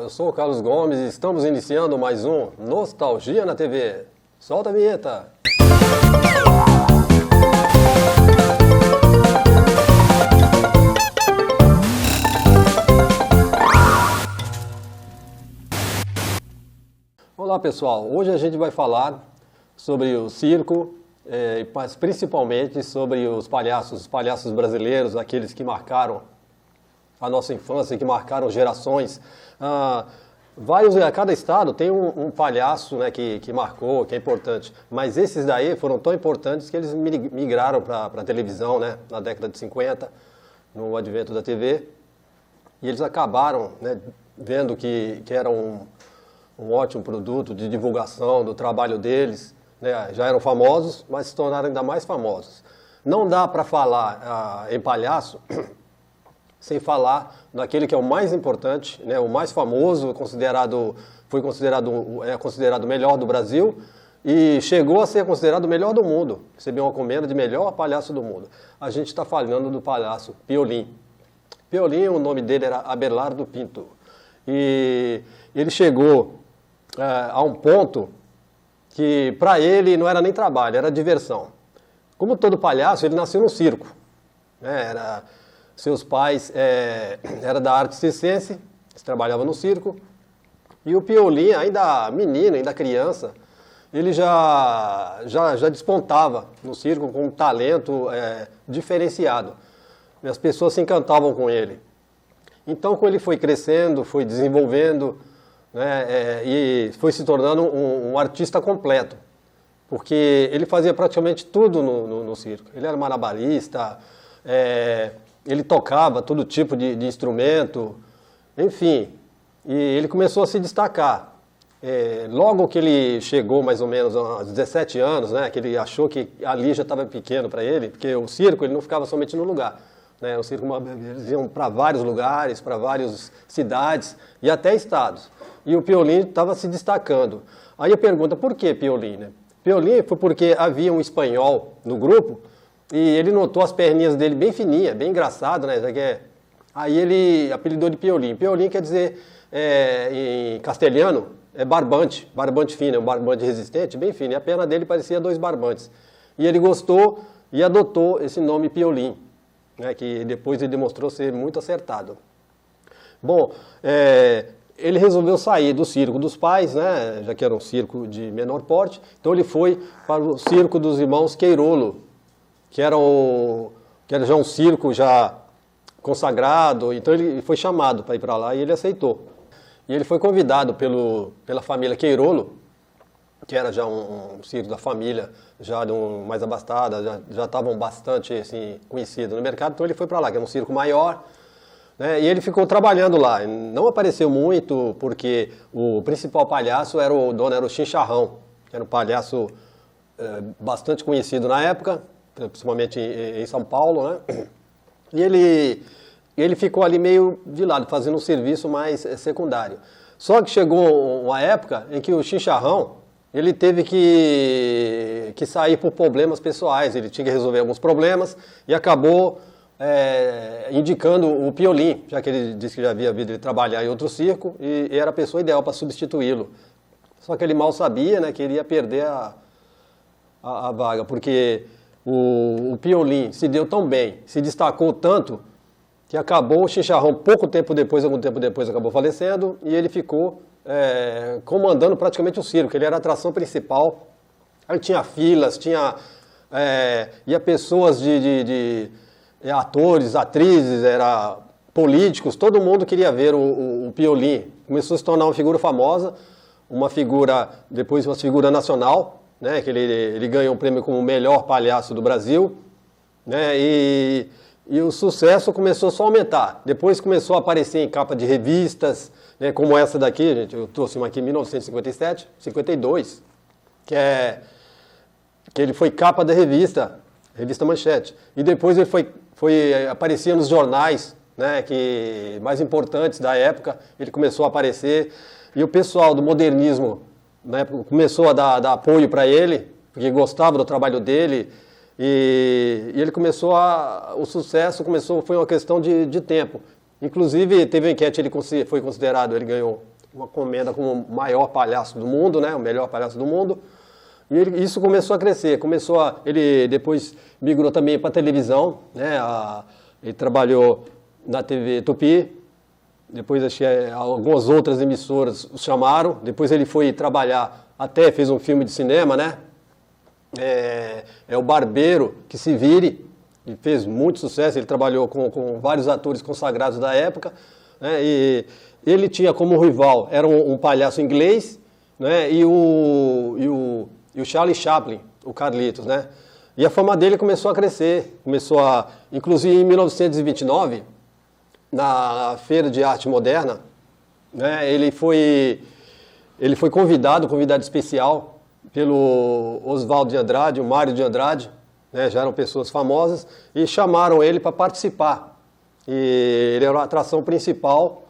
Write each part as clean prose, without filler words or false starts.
eu sou o Carlos Gomes e estamos iniciando mais um Nostalgia na TV. Solta a vinheta! Olá pessoal, hoje a gente vai falar sobre o circo, mas principalmente sobre os palhaços brasileiros, aqueles que marcaram a nossa infância, que marcaram gerações. Cada estado tem um palhaço, né, que marcou, que é importante, mas esses daí foram tão importantes que eles migraram para a televisão, né, na década de 50, no advento da TV, e eles acabaram, né, vendo que era um ótimo produto de divulgação do trabalho deles, né, já eram famosos, mas se tornaram ainda mais famosos. Não dá para falar em palhaço sem falar daquele que é o mais importante, né, o mais famoso, é considerado o melhor do Brasil e chegou a ser considerado o melhor do mundo. Recebeu uma encomenda de melhor palhaço do mundo. A gente está falando do palhaço Piolín. Piolín, o nome dele era Abelardo Pinto. E ele chegou a um ponto que para ele não era nem trabalho, era diversão. Como todo palhaço, ele nasceu no circo, né, seus pais eram da arte circense, trabalhavam no circo, e o Piolín, ainda menino, ainda criança, ele já despontava no circo com um talento diferenciado. E as pessoas se encantavam com ele. Então, quando ele foi crescendo, foi desenvolvendo, né, e foi se tornando um artista completo, porque ele fazia praticamente tudo no circo. Ele era malabarista, ele tocava todo tipo de instrumento, enfim, e ele começou a se destacar. Logo que ele chegou mais ou menos aos 17 anos, né, que ele achou que ali já estava pequeno para ele, porque o circo ele não ficava somente no lugar. Né, o circo eles iam para vários lugares, para várias cidades e até estados. E o Piolín estava se destacando. Aí a pergunta, por que Piolín? Né? Piolín foi porque havia um espanhol no grupo, e ele notou as perninhas dele bem fininhas, bem engraçado, né? Aí ele apelidou de Piolín. Piolín quer dizer, em castelhano, barbante fino, um barbante resistente, bem fino. E a perna dele parecia dois barbantes. E ele gostou e adotou esse nome Piolín, né? Que depois ele demonstrou ser muito acertado. Bom, ele resolveu sair do circo dos pais, né? Já que era um circo de menor porte. Então ele foi para o circo dos irmãos Queirolo, que era já um circo já consagrado, então ele foi chamado para ir para lá e ele aceitou. E ele foi convidado pela família Queirolo, que era já um circo da família, já mais abastada, já estavam bastante assim, conhecidos no mercado, então ele foi para lá, que era um circo maior, né, e ele ficou trabalhando lá. Não apareceu muito, porque o principal palhaço era o Chincharrão, que era um palhaço bastante conhecido na época, principalmente em São Paulo, né? E ele ficou ali meio de lado, fazendo um serviço mais secundário. Só que chegou uma época em que o Chincharrão, ele teve que sair por problemas pessoais, ele tinha que resolver alguns problemas e acabou indicando o Piolín, já que ele disse que já havia visto ele trabalhar em outro circo e era a pessoa ideal para substituí-lo. Só que ele mal sabia, né, que ele ia perder a vaga, porque o Piolín se deu tão bem, se destacou tanto, que acabou o Chincharrão algum tempo depois acabou falecendo, e ele ficou comandando praticamente o circo. Ele era a atração principal. Aí tinha filas, ia pessoas de atores, atrizes, políticos, todo mundo queria ver o Piolín. Começou a se tornar uma figura famosa, depois uma figura nacional, né, que ele ganhou um prêmio como o melhor palhaço do Brasil, né, e o sucesso começou só a aumentar. Depois começou a aparecer em capa de revistas, né, como essa daqui, gente, eu trouxe uma aqui em 1957, 52, que ele foi capa da revista Manchete. E depois ele aparecia nos jornais, né, mais importantes da época, ele começou a aparecer, e o pessoal do modernismo, né, começou a dar apoio para ele, porque gostava do trabalho dele, e ele o sucesso foi uma questão de tempo. Inclusive, teve uma enquete, ele foi considerado, ele ganhou uma comenda como o maior palhaço do mundo, né? O melhor palhaço do mundo. E isso começou a crescer, ele depois migrou também para a televisão, né? Ele trabalhou na TV Tupi, depois algumas outras emissoras o chamaram, depois ele foi trabalhar, até fez um filme de cinema, né? É o Barbeiro que se vire, e fez muito sucesso, ele trabalhou com vários atores consagrados da época, né? E ele tinha como rival, era um palhaço inglês, né? E o Charlie Chaplin, o Carlitos, né? E a fama dele começou a crescer, inclusive em 1929, na Feira de Arte Moderna, né? Ele foi convidado especial pelo Oswaldo de Andrade, o Mário de Andrade, né? Já eram pessoas famosas, e chamaram ele para participar. E ele era a atração principal,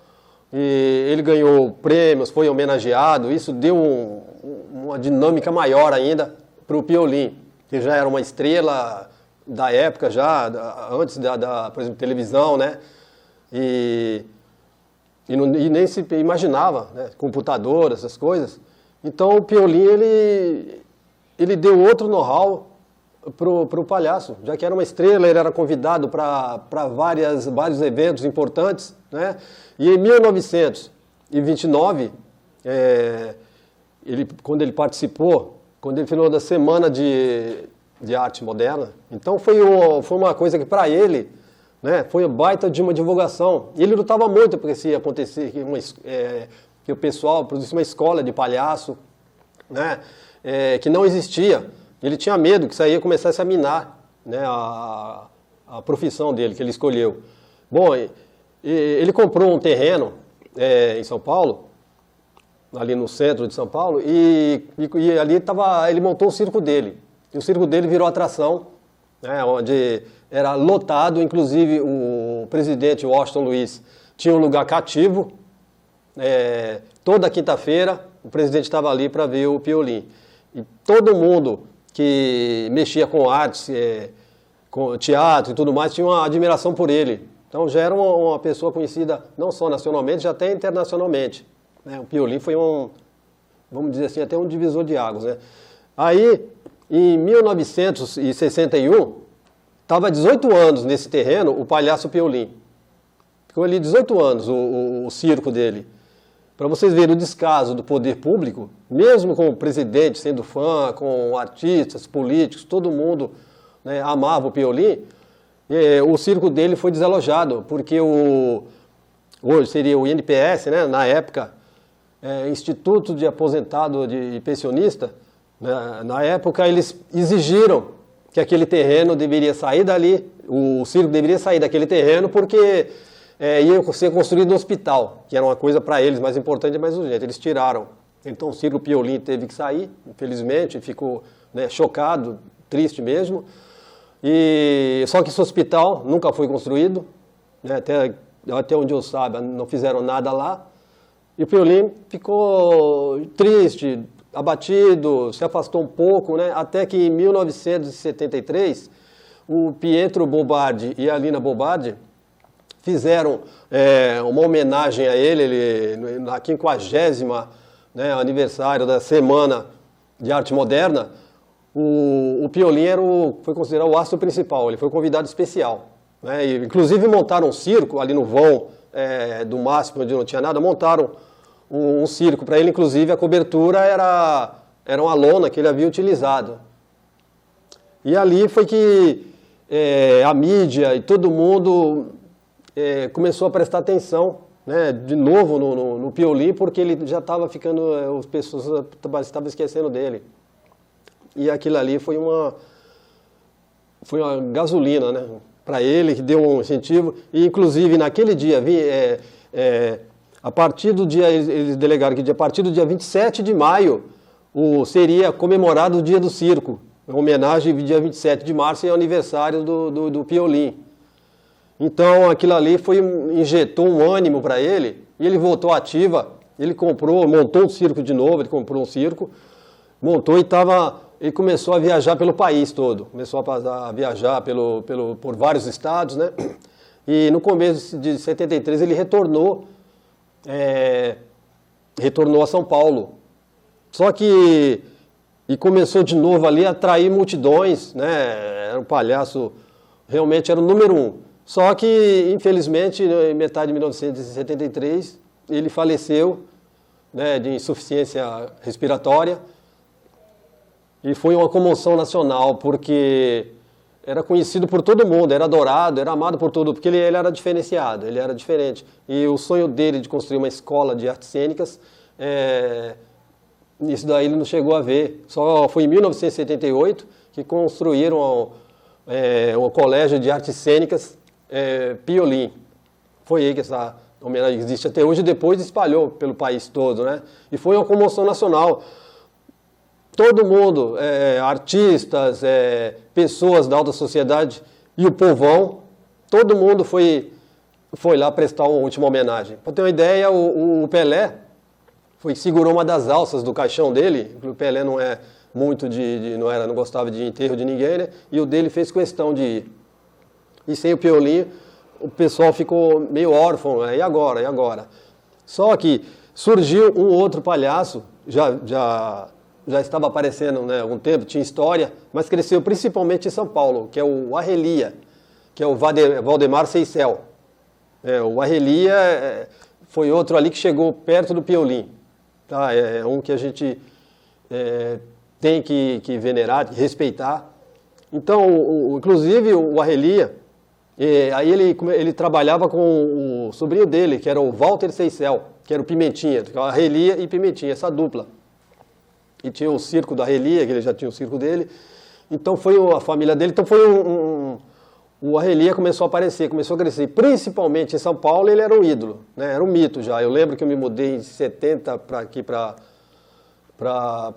e ele ganhou prêmios, foi homenageado, isso deu uma dinâmica maior ainda para o Piolín, que já era uma estrela da época, antes por exemplo, televisão, né? E nem se imaginava, né? Computador, essas coisas. Então o Piolín, ele deu outro know-how pro palhaço, já que era uma estrela, ele era convidado para vários eventos importantes, né? E em 1929, quando ele participou, quando ele falou da Semana de Arte Moderna, então foi uma coisa que para ele, né, foi baita de uma divulgação. E ele lutava muito porque se ia acontecer que o pessoal produzisse uma escola de palhaço, né, que não existia. Ele tinha medo que isso aí ia começar a minar, né, a profissão dele, que ele escolheu. Bom, ele comprou um terreno em São Paulo, ali no centro de São Paulo, e ali ele montou o circo dele. E o circo dele virou atração, né, onde era lotado, inclusive o presidente Washington Luiz tinha um lugar cativo. Toda quinta-feira o presidente estava ali para ver o Piolín. E todo mundo que mexia com artes, com teatro e tudo mais, tinha uma admiração por ele. Então já era uma pessoa conhecida não só nacionalmente, já até internacionalmente, né? O Piolín foi vamos dizer assim, até um divisor de águas, né? Aí, em 1961, estava 18 anos nesse terreno o palhaço Piolín. Ficou ali 18 anos o circo dele. Para vocês verem o descaso do poder público, mesmo com o presidente sendo fã, com artistas, políticos, todo mundo, né, amava o Piolín, o circo dele foi desalojado, porque hoje seria o INPS, né, na época, Instituto de Aposentado e Pensionista, né, na época eles exigiram que aquele terreno deveria sair dali, o circo deveria sair daquele terreno, porque ia ser construído um hospital, que era uma coisa para eles mais importante e mais urgente. Eles tiraram. Então o circo Piolín teve que sair, infelizmente, ficou, né, chocado, triste mesmo. Só que esse hospital nunca foi construído, né, até onde eu saiba, não fizeram nada lá. E o Piolín ficou triste, abatido, se afastou um pouco, né, até que em 1973, o Pietro Bobardi e a Lina Bobardi fizeram uma homenagem a ele na 50º, né, aniversário da Semana de Arte Moderna. O Piolín foi considerado o astro principal, ele foi convidado especial, né, e, inclusive montaram um circo ali no vão do MASP, onde não tinha nada, montaram um circo para ele, inclusive a cobertura era uma lona que ele havia utilizado. E ali foi que a mídia e todo mundo começou a prestar atenção, né, de novo no Piolín, porque ele já estava ficando, as pessoas estavam esquecendo dele. E aquilo ali foi uma gasolina, né, para ele, que deu um incentivo. E inclusive naquele dia, a partir do dia, eles delegaram que a partir do dia 27 de maio seria comemorado o Dia do Circo, em homenagem ao dia 27 de março, é o aniversário do Piolín. Então aquilo ali injetou um ânimo para ele, e ele voltou ativa, ele montou um circo de novo, ele comprou um circo, montou ele começou a viajar pelo país todo, começou a viajar por vários estados, né? E no começo de 73 ele retornou retornou a São Paulo. Só que e começou de novo ali a atrair multidões, né? Era um palhaço, realmente era o número 1. Só que, infelizmente, em metade de 1973, ele faleceu, né, de insuficiência respiratória. E foi uma comoção nacional, porque era conhecido por todo mundo, era adorado, era amado por todo mundo, porque ele era diferenciado, ele era diferente. E o sonho dele de construir uma escola de artes cênicas, isso daí ele não chegou a ver. Só foi em 1978 que construíram um colégio de artes cênicas, Piolim. Foi aí que essa homenagem existe até hoje, e depois espalhou pelo país todo, né? E foi uma comoção nacional. Todo mundo, artistas, pessoas da alta sociedade e o povão, todo mundo foi lá prestar uma última homenagem. Para ter uma ideia, o Pelé segurou uma das alças do caixão dele. O Pelé não é muito não gostava de enterro de ninguém, né? E o dele fez questão de ir. E sem o Piolinho, o pessoal ficou meio órfão, né? E agora? E agora? Só que surgiu um outro palhaço, já estava aparecendo, né, há algum tempo, tinha história, mas cresceu principalmente em São Paulo, que é o Arrelia, que é o Valdemar Seisel. O Arrelia foi outro ali que chegou perto do Piolim. Tá? É um que a gente tem que venerar, que respeitar. Então, inclusive, o Arrelia, aí ele trabalhava com o sobrinho dele, que era o Walter Seisel, que era o Pimentinha, Arrelia e Pimentinha, essa dupla. E tinha o circo da Arrelia, que ele já tinha o circo dele. Então foi a família dele. Então foi o Arrelia começou a aparecer, começou a crescer. Principalmente em São Paulo, ele era um ídolo, né? Era um mito já. Eu lembro que eu me mudei em 70 para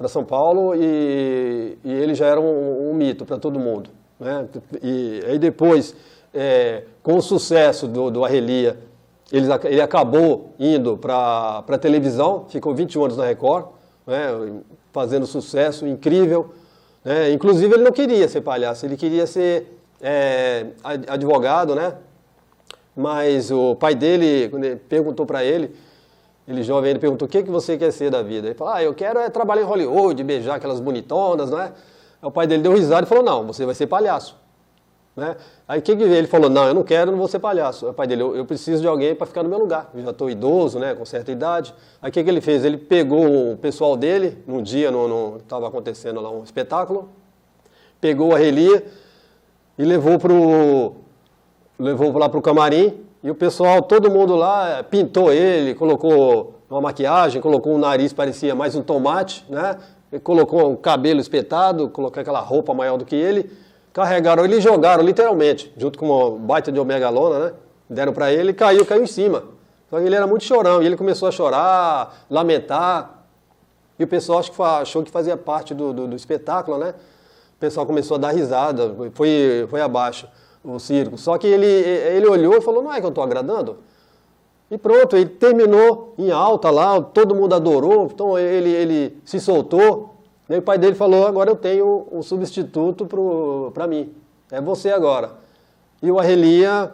São Paulo e ele já era um mito para todo mundo, né? E aí depois, com o sucesso do Arrelia, ele acabou indo para a televisão, ficou 21 anos na Record, né? Fazendo sucesso incrível, né? Inclusive ele não queria ser palhaço, ele queria ser advogado, né? Mas o pai dele, quando ele perguntou para ele jovem, ele perguntou: o que você quer ser da vida? Ele falou: eu quero trabalhar em Hollywood, beijar aquelas bonitonas, né? Aí o pai dele deu risada e falou: não, você vai ser palhaço, né? Aí ele falou: não, eu não quero, não vou ser palhaço. Aí o pai dele: eu preciso de alguém para ficar no meu lugar, eu já estou idoso, né, com certa idade. Aí o que ele fez? Ele pegou o pessoal dele, num dia estava acontecendo lá um espetáculo, pegou a Arrelia e levou lá para o camarim, e o pessoal, todo mundo lá, pintou ele, colocou uma maquiagem, colocou um nariz, parecia mais um tomate, né? Ele colocou o cabelo espetado, colocou aquela roupa maior do que ele, carregaram ele e jogaram, literalmente, junto com uma baita de uma megalona, né? Deram para ele e caiu em cima. Só que ele era muito chorão, e ele começou a chorar, lamentar, e o pessoal achou que fazia parte do espetáculo, né? O pessoal começou a dar risada, foi abaixo o circo. Só que ele olhou e falou: não é que eu estou agradando? E pronto, ele terminou em alta lá, todo mundo adorou, então ele se soltou. E o pai dele falou: agora eu tenho um substituto para mim, é você agora. E o Arrelia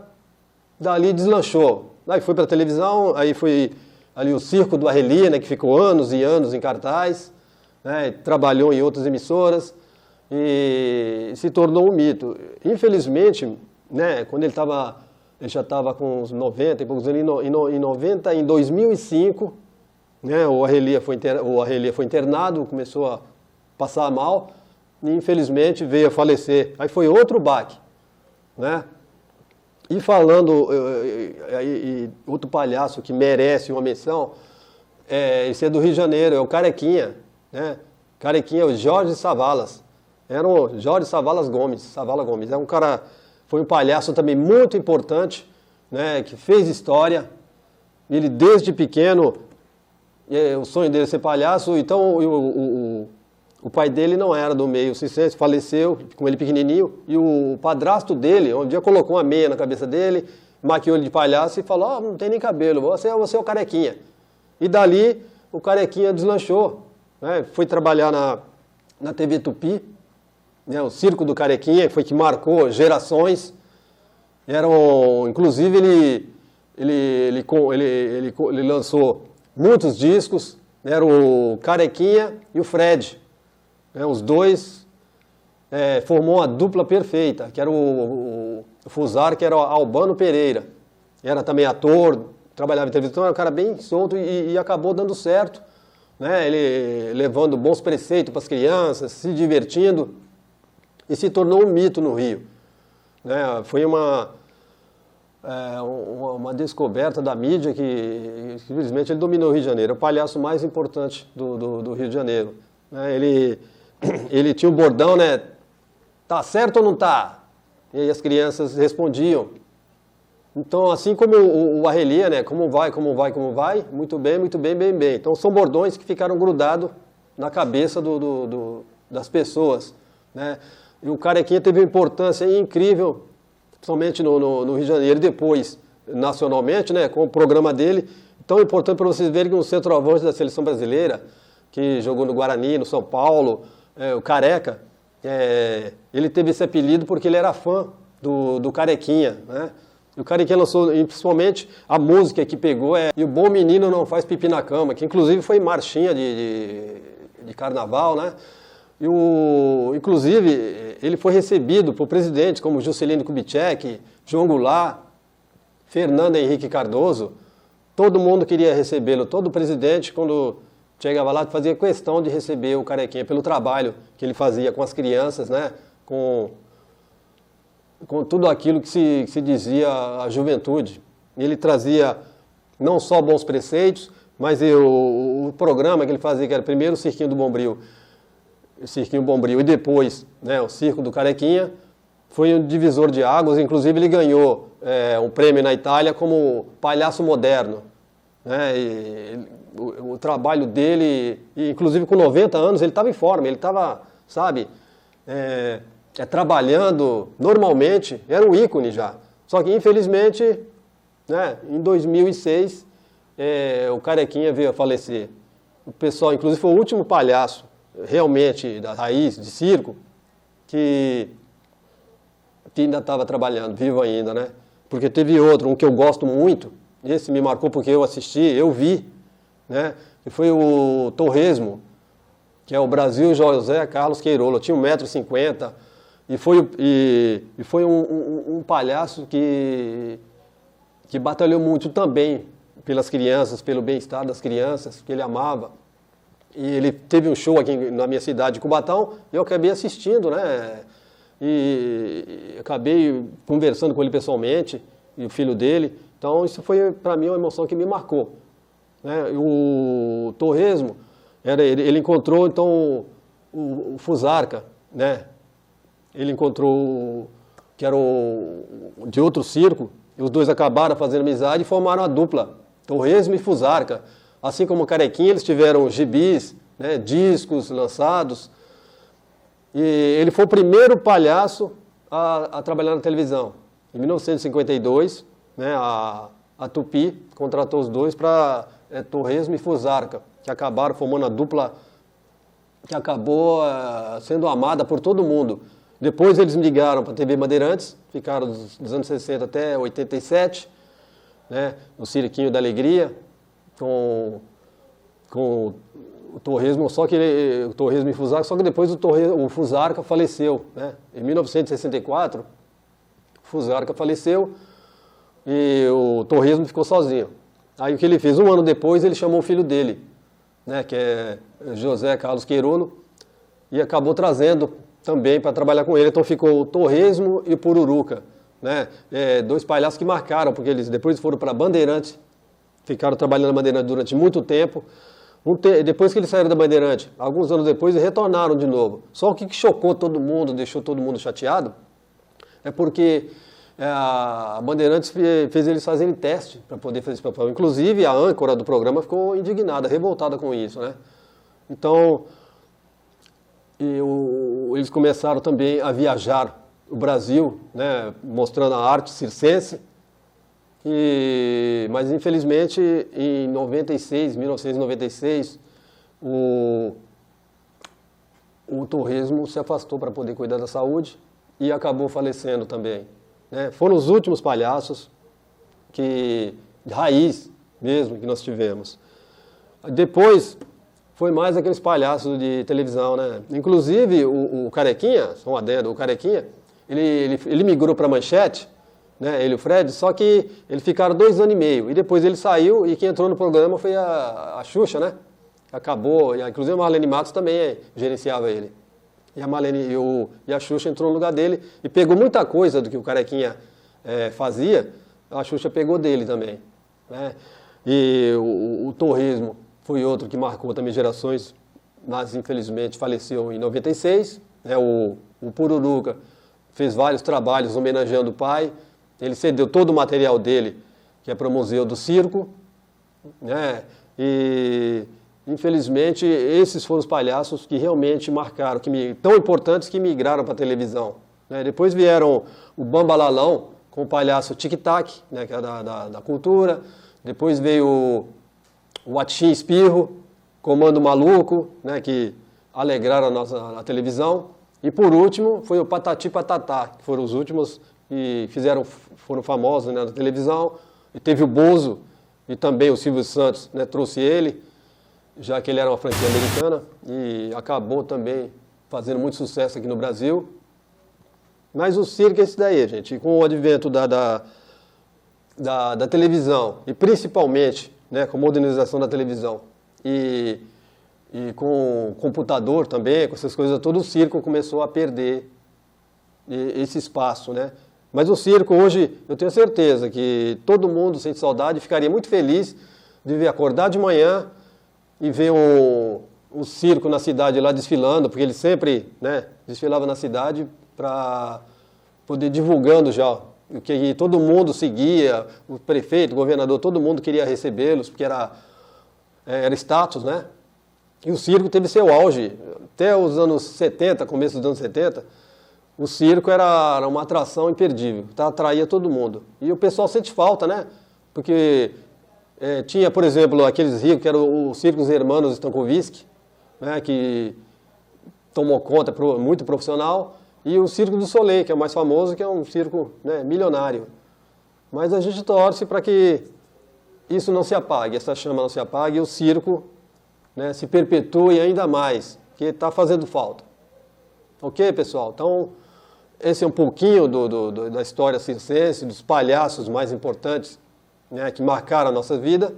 dali deslanchou. Aí foi para a televisão, aí foi ali o circo do Arrelia, né, que ficou anos e anos em cartaz, né, trabalhou em outras emissoras e se tornou um mito. Infelizmente, né, quando ele já estava com uns 90 e poucos anos, em 2005, né, o Arrelia foi internado, começou a passar mal e infelizmente veio a falecer. Aí foi outro baque, né? E falando, outro palhaço que merece uma menção, esse é do Rio de Janeiro, é o Carequinha, né? Carequinha é o Jorge Savalas. Era o Jorge Savalas Gomes. É um cara, foi um palhaço também muito importante, né? Que fez história. Ele desde pequeno, o sonho dele é ser palhaço. Então o pai dele não era do meio circense, faleceu com ele pequenininho, e o padrasto dele, um dia colocou uma meia na cabeça dele, maquiou ele de palhaço e falou: não tem nem cabelo, você é o Carequinha. E dali o Carequinha deslanchou, né? Foi trabalhar na TV Tupi, né? O circo do Carequinha, foi que marcou gerações. Inclusive ele lançou muitos discos, né? Era o Carequinha e o Fred, né? Os dois formou uma dupla perfeita, que era o Fusar, que era o Albano Pereira, era também ator, trabalhava em televisão, era um cara bem solto e acabou dando certo, né? Ele levando bons preceitos para as crianças, se divertindo, e se tornou um mito no Rio, né? Foi uma descoberta da mídia que, simplesmente, ele dominou o Rio de Janeiro. É o palhaço mais importante do Rio de Janeiro, né? Ele tinha um bordão, né? Tá certo ou não tá? E aí as crianças respondiam. Então, assim como o Arrelia, né? Como vai, como vai, como vai? Muito bem, bem, bem. Então, são bordões que ficaram grudados na cabeça das pessoas, né? E o Carequinha teve uma importância incrível, principalmente no Rio de Janeiro, e depois nacionalmente, né? Com o programa dele. Tão importante para vocês verem que um centroavante da seleção brasileira, que jogou no Guarani, no São Paulo, o Careca, ele teve esse apelido porque ele era fã do Carequinha, né? E o Carequinha lançou, e principalmente, a música que pegou E o Bom Menino Não Faz Pipi na Cama, que inclusive foi marchinha de carnaval, né? Inclusive, ele foi recebido por presidentes como Juscelino Kubitschek, João Goulart, Fernando Henrique Cardoso. Todo mundo queria recebê-lo, todo presidente, quando chegava lá, fazia questão de receber o Carequinha pelo trabalho que ele fazia com as crianças, né? Com tudo aquilo que se dizia à juventude. Ele trazia não só bons preceitos, mas o programa que ele fazia, que era primeiro o Cirquinho do Bombril, e depois, né, o Circo do Carequinha, foi um divisor de águas. Inclusive ele ganhou um prêmio na Itália como palhaço moderno, né? O trabalho dele, inclusive com 90 anos, ele estava em forma, ele estava, sabe, trabalhando normalmente, era um ícone já. Só que, infelizmente, né, em 2006, o Carequinha veio a falecer. O pessoal, inclusive, foi o último palhaço, realmente, da raiz, de circo, que ainda estava trabalhando, vivo ainda, né? Porque teve outro, um que eu gosto muito, esse me marcou porque eu assisti, eu vi, né? E foi o Torresmo, que é o Brasil José Carlos Queirolo. Tinha 1,50 m, e foi um palhaço que batalhou muito também pelas crianças, pelo bem-estar das crianças, que ele amava. E ele teve um show aqui na minha cidade, Cubatão, e eu acabei assistindo, né? E acabei conversando com ele pessoalmente, e o filho dele. Então, isso foi, para mim, uma emoção que me marcou, né? O Torresmo, ele encontrou, então, o Fusarca, né? Ele encontrou, que era de outro circo, e os dois acabaram fazendo amizade e formaram a dupla, Torresmo e Fusarca. Assim como o Carequinha, eles tiveram gibis, né, discos lançados, e ele foi o primeiro palhaço a trabalhar na televisão. Em 1952, né, a Tupi contratou os dois para Torresmo e Fusarca, que acabaram formando a dupla que acabou sendo amada por todo mundo. Depois eles migraram para a TV Bandeirantes, ficaram dos anos 60 até 87, né, no Cirquinho da Alegria, com o Torresmo, o Torresmo e Fusarca, só que depois o Fusarca faleceu, né? Em 1964, o Fusarca faleceu e o Torresmo ficou sozinho. Aí o que ele fez? Um ano depois ele chamou o filho dele, né, que é José Carlos Queirolo, e acabou trazendo também para trabalhar com ele. Então ficou o Torresmo e o Pururuca, né? Dois palhaços que marcaram, porque eles depois foram para a Bandeirante, ficaram trabalhando na Bandeirante durante muito tempo. Depois que eles saíram da Bandeirante, alguns anos depois, retornaram de novo. Só o que chocou todo mundo, deixou todo mundo chateado, é porque a Bandeirantes fez eles fazerem teste para poder fazer esse papel. Inclusive, a âncora do programa ficou indignada, revoltada com isso, né? Então, eles começaram também a viajar o Brasil, né, mostrando a arte circense. Mas, infelizmente, em 1996, o Torresmo se afastou para poder cuidar da saúde e acabou falecendo também, né? Foram os últimos palhaços de raiz mesmo que nós tivemos. Depois foi mais aqueles palhaços de televisão, né? Inclusive o Carequinha, só um adendo, o Carequinha, ele migrou para Manchete, né? Ele e o Fred, só que eles ficaram 2 anos e meio. E depois ele saiu e quem entrou no programa foi a Xuxa, né? Acabou, inclusive a Marlene Matos também gerenciava ele. E a Marlene e a Xuxa entrou no lugar dele e pegou muita coisa do que o Carequinha fazia, a Xuxa pegou dele também, né? E o torresmo foi outro que marcou também gerações, mas infelizmente faleceu em 96. Né? O Pururuca fez vários trabalhos homenageando o pai, ele cedeu todo o material dele, que é para o Museu do Circo, né? E infelizmente esses foram os palhaços que realmente marcaram, tão importantes que migraram para a televisão. Né? Depois vieram o Bambalalão com o palhaço Tic Tac, né? Que é da cultura. Depois veio o Atchim Espirro, Comando Maluco, né? Que alegraram a televisão. E por último foi o Patati Patatá, que foram os últimos que foram famosos, né, na televisão. E teve o Bozo e também o Silvio Santos, né, trouxe ele, já que ele era uma franquia americana e acabou também fazendo muito sucesso aqui no Brasil. Mas o circo é esse daí, gente. E com o advento da televisão e principalmente, né, com a modernização da televisão e com o computador também, com essas coisas, todo o circo começou a perder esse espaço, né? Mas o circo hoje, eu tenho certeza que todo mundo sente saudade, ficaria muito feliz de ver acordar de manhã e ver um circo na cidade lá desfilando, porque ele sempre, né, desfilava na cidade para poder divulgando já o que todo mundo seguia, o prefeito, o governador, todo mundo queria recebê-los, porque era status, né? E o circo teve seu auge. Até os anos 70, começo dos anos 70, o circo era uma atração imperdível, atraía todo mundo. E o pessoal sente falta, né? Porque tinha, por exemplo, aqueles ricos, que eram os Circos Hermanos Stankovic, né? Que tomou conta, muito profissional, e o Circo do Soleil, que é o mais famoso, que é um circo, né, milionário. Mas a gente torce para que isso não se apague, essa chama não se apague, e o circo, né, se perpetue ainda mais, que está fazendo falta. Ok, pessoal? Então, esse é um pouquinho da história circense, dos palhaços mais importantes, né, que marcaram a nossa vida.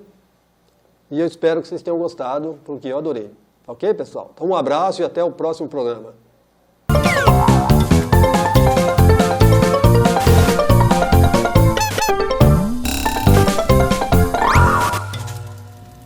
E eu espero que vocês tenham gostado, porque eu adorei. Ok, pessoal? Então, um abraço e até o próximo programa.